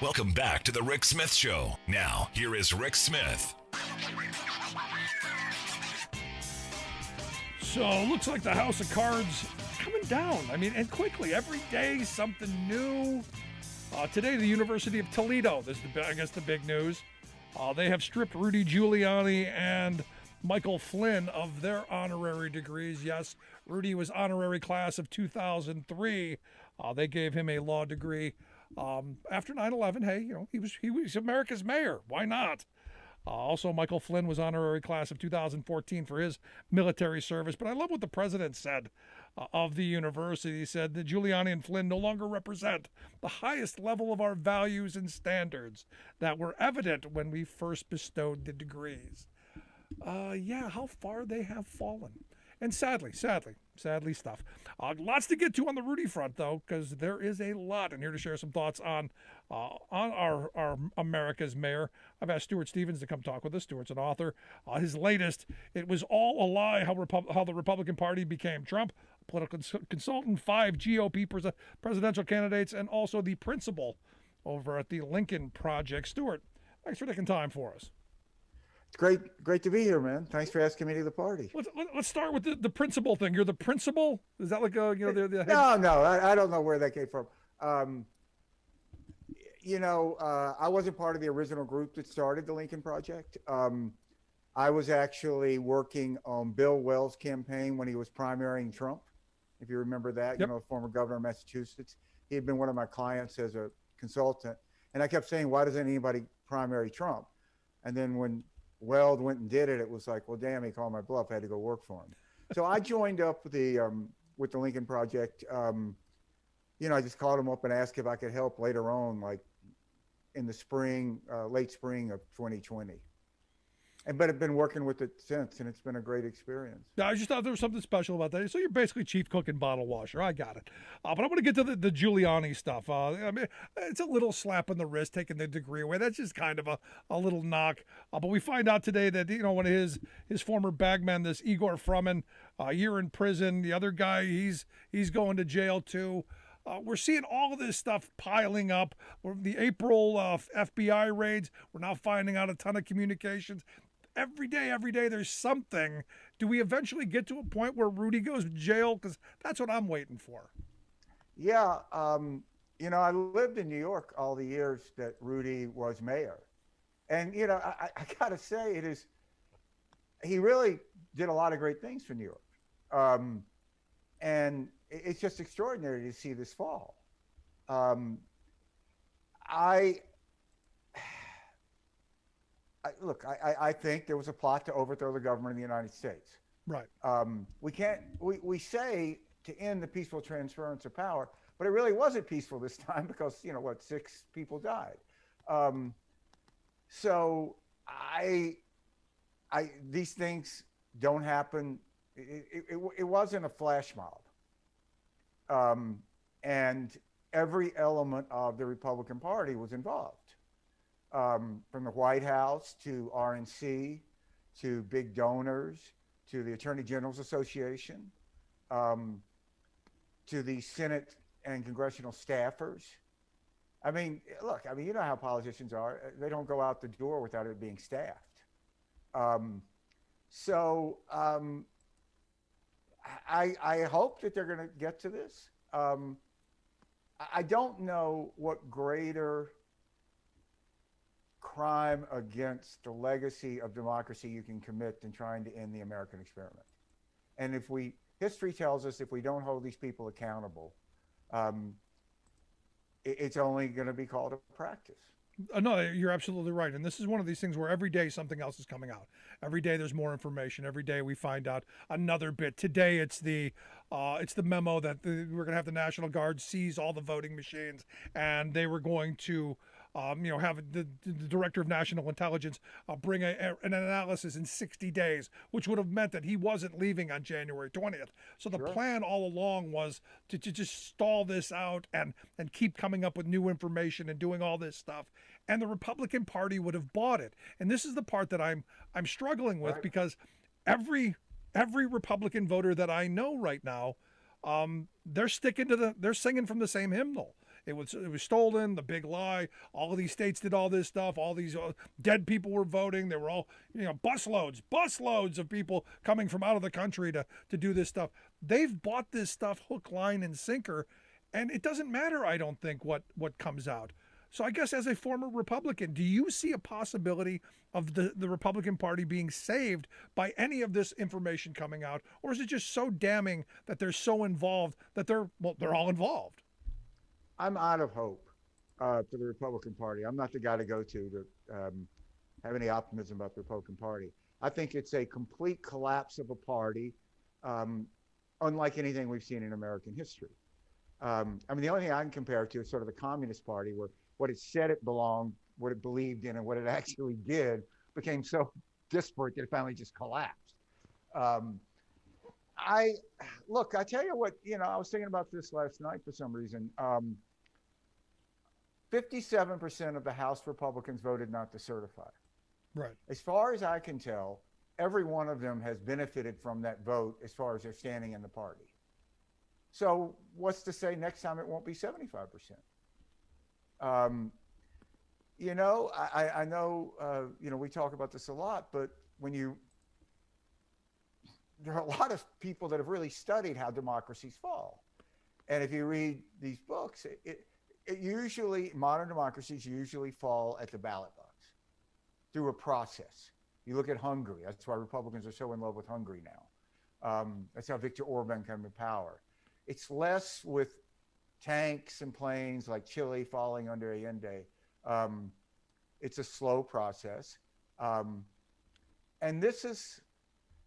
Welcome back to the Rick Smith Show. Now, here is Rick Smith. So, looks like the house of cards coming down. I mean, and quickly. Every day, something new. Today, the University of Toledo, this is, I guess, the big news. They have stripped Rudy Giuliani and Michael Flynn of their honorary degrees. Yes, Rudy was honorary class of 2003. They gave him a law degree. After 9/11, hey, you know, he was America's mayor. Why not? Also, Michael Flynn was honorary class of 2014 for his military service. But I love what the president said of the university. He said that Giuliani and Flynn no longer represent the highest level of our values and standards that were evident when we first bestowed the degrees. Yeah, how far they have fallen. And sadly stuff. Lots to get to on the Rudy front, though, because there is a lot. And here to share some thoughts on our America's mayor, I've asked Stuart Stevens to come talk with us. Stuart's an author. His latest, It Was All a Lie, How the Republican Party Became Trump, a political consultant, 5 GOP presidential candidates, and also the principal over at the Lincoln Project. Stuart, thanks for taking time for us. It's great to be here, man. Thanks for asking me to the party. Let's start with the principal thing. You're the principal? Is that like the head? No, I don't know where that came from. I wasn't part of the original group that started the Lincoln Project. I was actually working on Bill Well's campaign when he was primarying Trump, if you remember that. Yep. Former governor of Massachusetts. He had been one of my clients as a consultant, and I kept saying, "Why doesn't anybody primary Trump?" And then when Weld went and did it, it was like, well, damn, he called my bluff. I had to go work for him. So I joined up with the Lincoln Project. I just called him up and asked if I could help later on, like in the spring, late spring of 2020. But I've been working with it since, and it's been a great experience. Yeah, I just thought there was something special about that. So you're basically chief cook and bottle washer. I got it. But I want to get to the Giuliani stuff. I mean, it's a little slap on the wrist taking the degree away. That's just kind of a little knock. But we find out today that, one of his former bagmen, this Igor Fruman, a year in prison. The other guy, he's going to jail too. We're seeing all of this stuff piling up. The April FBI raids, we're now finding out a ton of communications. Every day, there's something. Do we eventually get to a point where Rudy goes to jail? Because that's what I'm waiting for. Yeah. I lived in New York all the years that Rudy was mayor. And, I got to say, he really did a lot of great things for New York. And it's just extraordinary to see this fall. I think there was a plot to overthrow the government of the United States. Right. We say to end the peaceful transference of power, but it really wasn't peaceful this time because, 6 people died. These things don't happen. It wasn't a flash mob. And every element of the Republican Party was involved. From the White House to RNC, to big donors, to the Attorney General's Association, to the Senate and congressional staffers. I mean, look, you know how politicians are. They don't go out the door without it being staffed. I hope that they're going to get to this. I don't know what greater crime against the legacy of democracy you can commit than trying to end the American experiment. And history tells us if we don't hold these people accountable, it's only going to be called a practice. No, you're absolutely right. And this is one of these things where every day something else is coming out. Every day there's more information. Every day we find out another bit. Today it's the memo that we're going to have the National Guard seize all the voting machines, and they were going to have the director of national intelligence bring an analysis in 60 days, which would have meant that he wasn't leaving on January 20th. So the plan all along was to just stall this out and keep coming up with new information and doing all this stuff. And the Republican Party would have bought it. And this is the part that I'm struggling with, because every Republican voter that I know right now, they're singing from the same hymnal. It was stolen. The big lie. All of these states did all this stuff. All these dead people were voting. They were all, busloads of people coming from out of the country to do this stuff. They've bought this stuff hook, line, and sinker, and it doesn't matter, I don't think, what comes out. So I guess as a former Republican, do you see a possibility of the Republican Party being saved by any of this information coming out? Or is it just so damning that they're so involved that they're all involved? I'm out of hope for the Republican Party. I'm not the guy to go to have any optimism about the Republican Party. I think it's a complete collapse of a party, unlike anything we've seen in American history. The only thing I can compare it to is sort of the Communist Party, where what it said it belonged, what it believed in, and what it actually did became so disparate that it finally just collapsed. I tell you what, I was thinking about this last night for some reason. 57% of the House Republicans voted not to certify. Right. As far as I can tell, every one of them has benefited from that vote as far as their standing in the party. So what's to say next time it won't be 75%? I know, we talk about this a lot, but there are a lot of people that have really studied how democracies fall. And if you read these books, modern democracies usually fall at the ballot box through a process. You look at Hungary. That's why Republicans are so in love with Hungary now. That's how Viktor Orban came to power. It's less with tanks and planes like Chile falling under Allende. It's a slow process. And this is,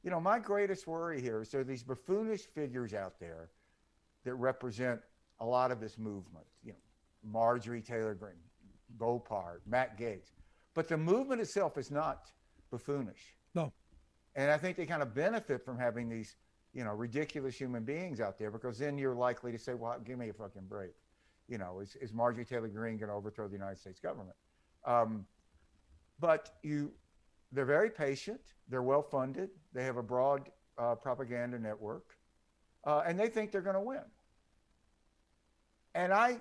my greatest worry here is there are these buffoonish figures out there that represent a lot of this movement. Marjorie Taylor Greene, Gopar, Matt Gaetz. But the movement itself is not buffoonish. No. And I think they kind of benefit from having these ridiculous human beings out there, because then you're likely to say, well, give me a fucking break. Is Marjorie Taylor Greene going to overthrow the United States government? But they're very patient. They're well funded. They have a broad propaganda network, and they think they're going to win. And I,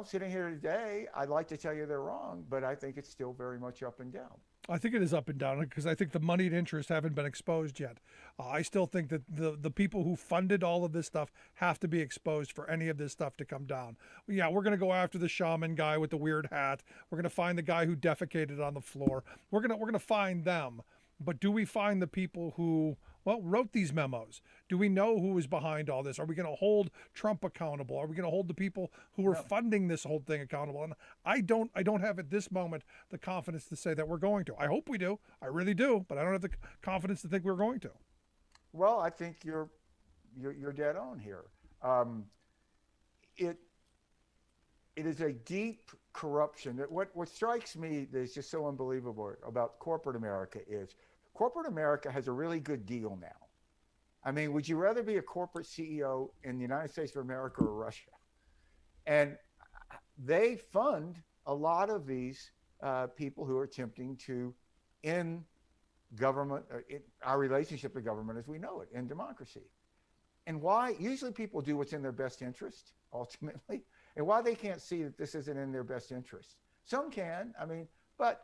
sitting here today, I'd like to tell you they're wrong, but I think it's still very much up and down. I think it is up and down because I think the moneyed interests haven't been exposed yet. I still think that the people who funded all of this stuff have to be exposed for any of this stuff to come down. Yeah, we're going to go after the shaman guy with the weird hat. We're going to find the guy who defecated on the floor. We're going to find them. But do we find the people who, wrote these memos? Do we know who is behind all this? Are we going to hold Trump accountable? Are we going to hold the people who are funding this whole thing accountable? And I don't have at this moment the confidence to say that we're going to. I hope we do. I really do. But I don't have the confidence to think we're going to. Well, I think you're dead on here. It is a deep corruption. That what strikes me that is just so unbelievable about corporate America is corporate America has a really good deal now. I mean, would you rather be a corporate CEO in the United States of America or Russia? And they fund a lot of these people who are attempting to end government, our relationship to government as we know it, in democracy. And why? Usually people do what's in their best interest, ultimately, and why they can't see that this isn't in their best interest. Some can, but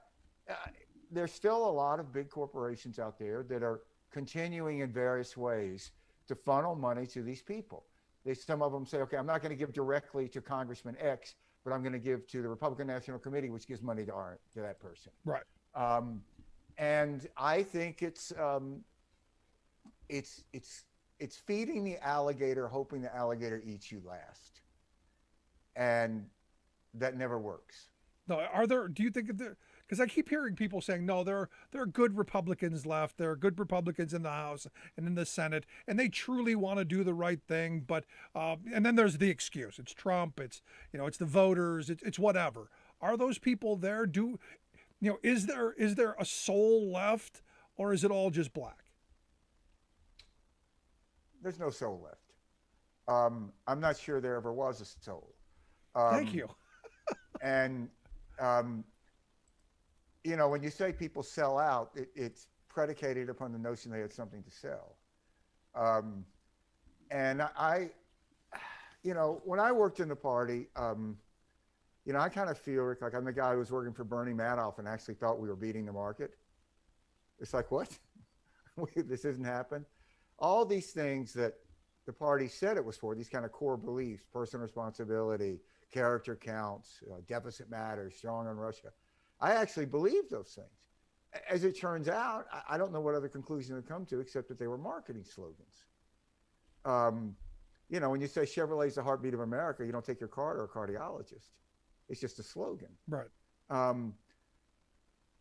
there's still a lot of big corporations out there that are continuing in various ways to funnel money to these people. Some of them say, okay, I'm not going to give directly to Congressman X, but I'm going to give to the Republican National Committee, which gives money to that person. Right. And I think it's feeding the alligator, hoping the alligator eats you last, and that never works. No, do you think because I keep hearing people saying, no, there are good Republicans left. There are good Republicans in the House and in the Senate, and they truly want to do the right thing. But and then there's the excuse. It's Trump. It's the voters. It's whatever. Are those people there? Is there a soul left, or is it all just black? There's no soul left. I'm not sure there ever was a soul. Thank you. And when you say people sell out, it's predicated upon the notion they had something to sell. And I when I worked in the party, I kind of feel like I'm the guy who was working for Bernie Madoff and actually thought we were beating the market. It's like, what? This hasn't happened. All these things that the party said it was for, these kind of core beliefs, personal responsibility, character counts, deficit matters, strong on Russia. I actually believe those things. As it turns out, I don't know what other conclusion to come to except that they were marketing slogans. When you say Chevrolet's the heartbeat of America, you don't take your car to a cardiologist. It's just a slogan. Right.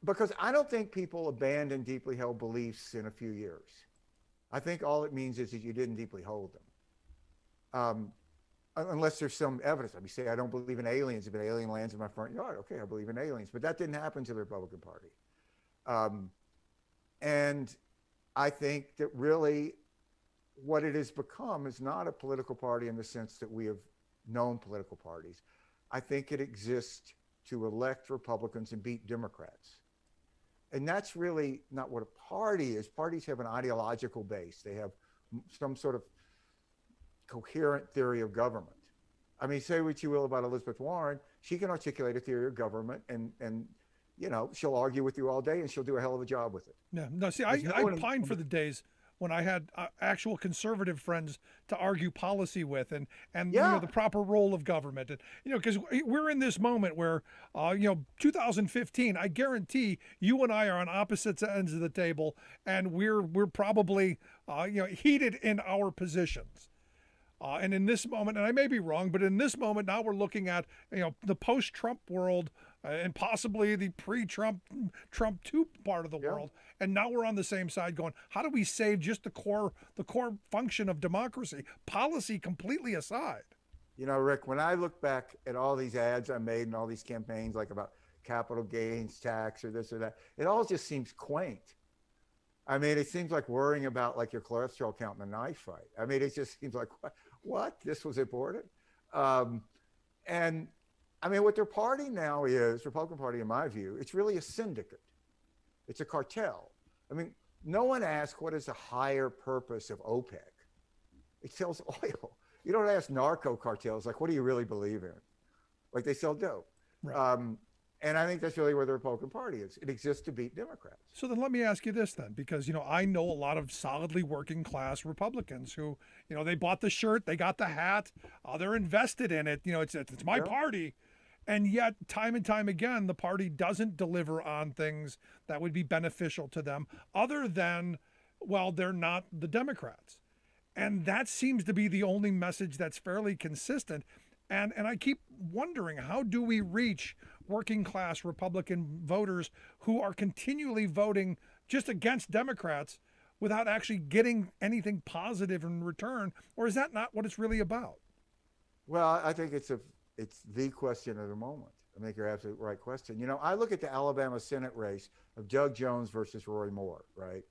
Because I don't think people abandon deeply held beliefs in a few years. I think all it means is that you didn't deeply hold them. Unless there's some evidence. I mean, say, I don't believe in aliens. If an alien lands in my front yard, okay, I believe in aliens. But that didn't happen to the Republican Party. And I think that really what it has become is not a political party in the sense that we have known political parties. I think it exists to elect Republicans and beat Democrats. And that's really not what a party is. Parties have an ideological base. They have some sort of coherent theory of government. I mean, say what you will about Elizabeth Warren, she can articulate a theory of government and she'll argue with you all day and she'll do a hell of a job with it. Yeah, no, see, I pine for the days when I had actual conservative friends to argue policy with and the proper role of government. And, because we're in this moment where, 2015, I guarantee you and I are on opposite ends of the table and we're probably, heated in our positions. And in this moment, and I may be wrong, but in this moment now we're looking at, the post-Trump world and possibly the pre-Trump, Trump 2 part of the world. And now we're on the same side going, how do we save just the core function of democracy, policy completely aside? Rick, when I look back at all these ads I made and all these campaigns like about capital gains tax or this or that, it all just seems quaint. I mean, it seems like worrying about like your cholesterol count in a knife fight. I mean, it just seems like, what? This was important? And I mean, what their party now is, Republican Party, in my view, it's really a syndicate. It's a cartel. I mean, no one asks what is the higher purpose of OPEC. It sells oil. You don't ask narco cartels, like, what do you really believe in? Like, they sell dope. Right. And I think that's really where the Republican Party is. It exists to beat Democrats. So then let me ask you this then, because, I know a lot of solidly working class Republicans who, they bought the shirt, they got the hat, they're invested in it. It's my party. And yet, time and time again, the party doesn't deliver on things that would be beneficial to them other than, well, they're not the Democrats. And that seems to be the only message that's fairly consistent. And I keep wondering, how do we reach working class Republican voters who are continually voting just against Democrats without actually getting anything positive in return? Or is that not what it's really about? Well, I think it's the question of the moment. I think you're absolutely right question. I look at the Alabama Senate race of Doug Jones versus Roy Moore, right?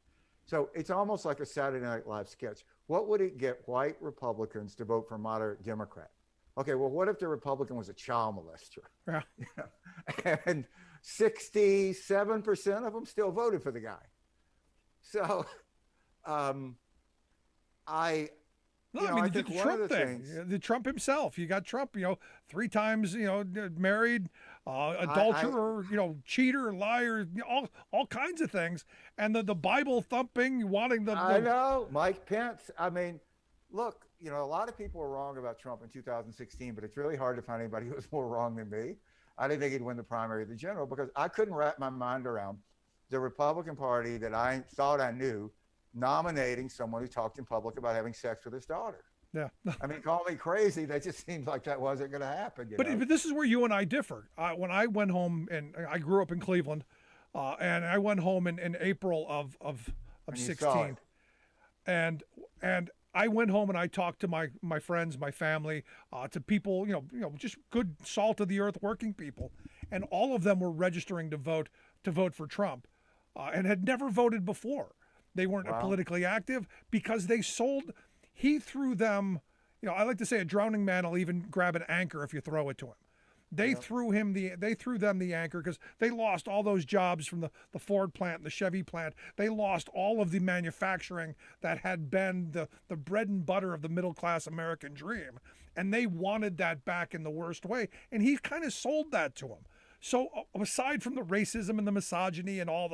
So it's almost like a Saturday Night Live sketch. What would it get white Republicans to vote for moderate Democrat? Okay, well, what if the Republican was a child molester? Yeah. And 67% of them still voted for the guy. So I think the Trump thing, the Trump himself. You got Trump, 3 times, married, adulterer, cheater, liar, all kinds of things. And the Bible thumping, wanting the. I know, Mike Pence. I mean, look, a lot of people were wrong about Trump in 2016, but it's really hard to find anybody who was more wrong than me. I didn't think he'd win the primary or the general because I couldn't wrap my mind around the Republican Party that I thought I knew nominating someone who talked in public about having sex with his daughter. Yeah. I mean, call me crazy. That just seems like that wasn't going to happen. But this is where you and I differ. When I went home, and I grew up in Cleveland, and I went home in April of 16. And I went home and I talked to my friends, my family, to people, just good salt of the earth working people. And all of them were registering to vote for Trump and had never voted before. They weren't politically active because he threw them, I like to say a drowning man will even grab an anchor if you throw it to him. They threw them the anchor because they lost all those jobs from the Ford plant and the Chevy plant. They lost all of the manufacturing that had been the bread and butter of the middle class American dream. And they wanted that back in the worst way. And he kind of sold that to them. So aside from the racism and the misogyny and all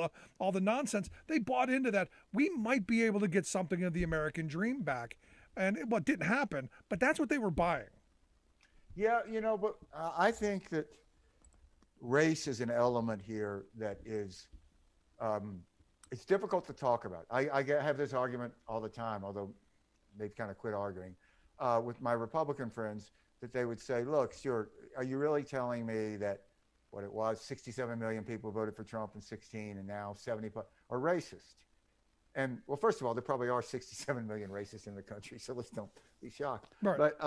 the nonsense, they bought into that. We might be able to get something of the American dream back. And it didn't happen, but that's what they were buying. Yeah, but I think that race is an element here that is, it's difficult to talk about. I have this argument all the time, although they've kind of quit arguing, with my Republican friends, that they would say, look, Stuart, are you really telling me that what it was, 67 million people voted for Trump in 16 and now 70 are racist? And well, first of all, there probably are 67 million racists in the country, so let's don't be shocked. Right. But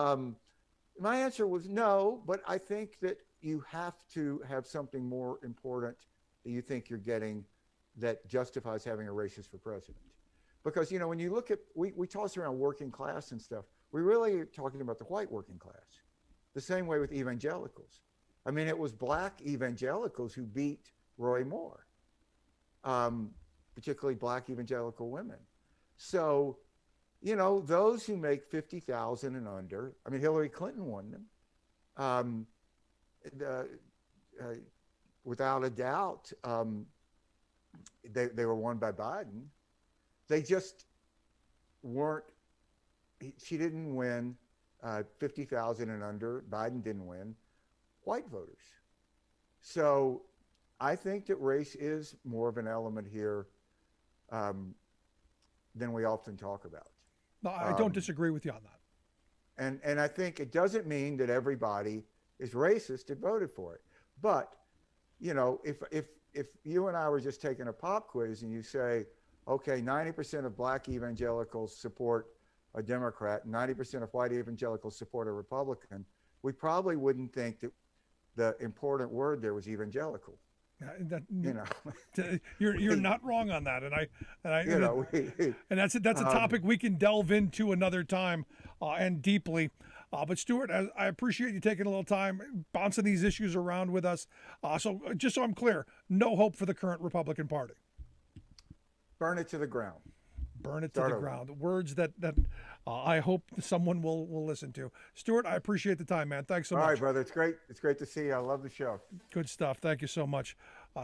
my answer was no, but I think that you have to have something more important that you think you're getting that justifies having a racist for president. Because, when you look at, we toss around working class and stuff, we really are talking about the white working class. The same way with evangelicals. I mean, it was black evangelicals who beat Roy Moore, particularly black evangelical women. So, those who make 50,000 and under, I mean, Hillary Clinton won them. Without a doubt, they were won by Biden. They just weren't, she didn't win 50,000 and under. Biden didn't win white voters. So I think that race is more of an element here than we often talk about. No, I don't disagree with you on that. And I think it doesn't mean that everybody is racist that voted for it. But, if you and I were just taking a pop quiz and you say, okay, 90% of black evangelicals support a Democrat, 90% of white evangelicals support a Republican, we probably wouldn't think that the important word there was evangelical. You're not wrong on that, and that's a topic we can delve into another time and deeply. But Stuart, I appreciate you taking a little time bouncing these issues around with us. So just so I'm clear, no hope for the current Republican Party. Burn it to the ground. Burn it to the ground. Words that I hope someone will listen to. Stuart, I appreciate the time, man. Thanks so much. All right, brother. It's great. It's great to see you. I love the show. Good stuff. Thank you so much.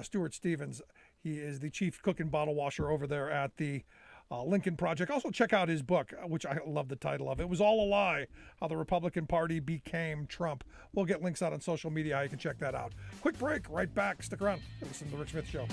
Stuart Stevens, he is the chief cook and bottle washer over there at the Lincoln Project. Also check out his book, which I love the title of. It was all a lie, how the Republican Party became Trump. We'll get links out on social media. You can check that out. Quick break. Right back. Stick around. Listen to the Rick Smith Show.